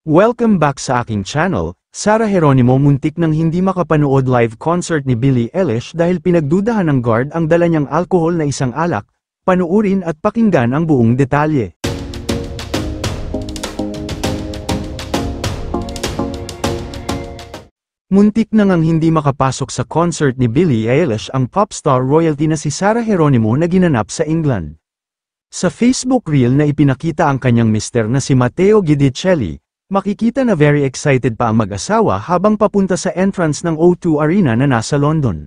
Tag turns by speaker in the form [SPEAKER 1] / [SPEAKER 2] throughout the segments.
[SPEAKER 1] Welcome back sa aking channel. Sarah Geronimo muntik nang hindi makapanood live concert ni Billie Eilish dahil pinagdudahan ng guard ang dala niyang alkohol na isang alak. Panuurin at pakinggan ang buong detalye. Muntik na ngang hindi makapasok sa concert ni Billie Eilish ang popstar royalty na si Sarah Geronimo na ginanap sa England. Sa Facebook reel na ipinakita ang kanyang mister na si Matteo Guidicelli, makikita na very excited pa ang mag-asawa habang papunta sa entrance ng O2 Arena na nasa London.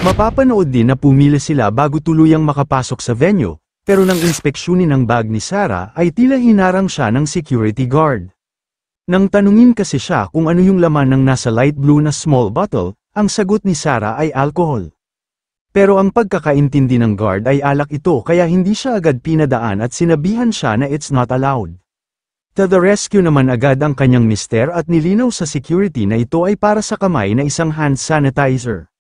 [SPEAKER 1] Mapapanood din na pumili sila bago tuluyang makapasok sa venue, pero nang inspeksyonin ang bag ni Sarah ay tila hinarang siya ng security guard. Nang tanungin kasi siya kung ano yung laman ng nasa light blue na small bottle, ang sagot ni Sarah ay alcohol. Pero ang pagkakaintindi ng guard ay alak ito kaya hindi siya agad pinadaan at sinabihan siya na it's not allowed. To the rescue naman agad ang kanyang mister at nilinaw sa security na ito ay para sa kamay na isang hand sanitizer.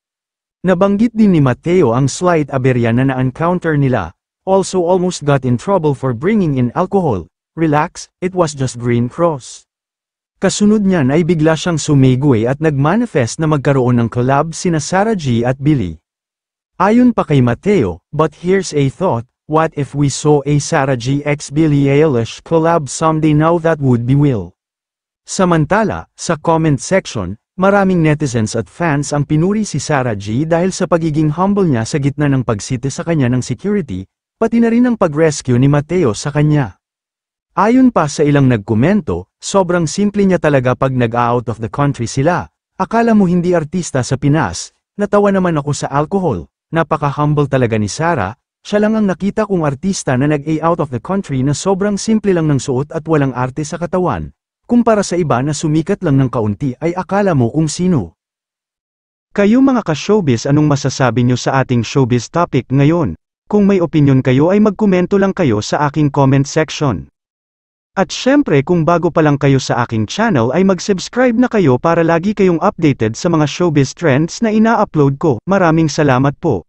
[SPEAKER 1] Nabanggit din ni Matteo ang slight aberya na na-encounter nila, also almost got in trouble for bringing in alcohol. Relax, it was just Green Cross. Kasunod niyan ay bigla siyang sumigway at nag-manifest na magkaroon ng collab sina Sarah G at Billie. Ayon pa kay Matteo, but here's a thought. What if we saw a Sarah G x Billie Eilish collab someday? Now that would be will. Samantala, sa comment section, maraming netizens at fans ang pinuri si Sarah G dahil sa pagiging humble niya sa gitna ng pagsite sa kanya ng security, pati na rin ang pag-rescue ni Matteo sa kanya. Ayon pa sa ilang nagkomento, sobrang simple niya talaga pag nag-out of the country sila. Akala mo hindi artista sa Pinas, natawa naman ako sa alcohol, napaka-humble talaga ni Sarah. Siya lang ang nakita kong artista na nag-out of the country na sobrang simple lang ng suot at walang arte sa katawan. Kumpara sa iba na sumikat lang ng kaunti ay akala mo kung sino. Kayo mga ka-showbiz, anong masasabi nyo sa ating showbiz topic ngayon? Kung may opinion kayo ay magkomento lang kayo sa aking comment section. At syempre kung bago pa lang kayo sa aking channel ay mag-subscribe na kayo para lagi kayong updated sa mga showbiz trends na ina-upload ko. Maraming salamat po.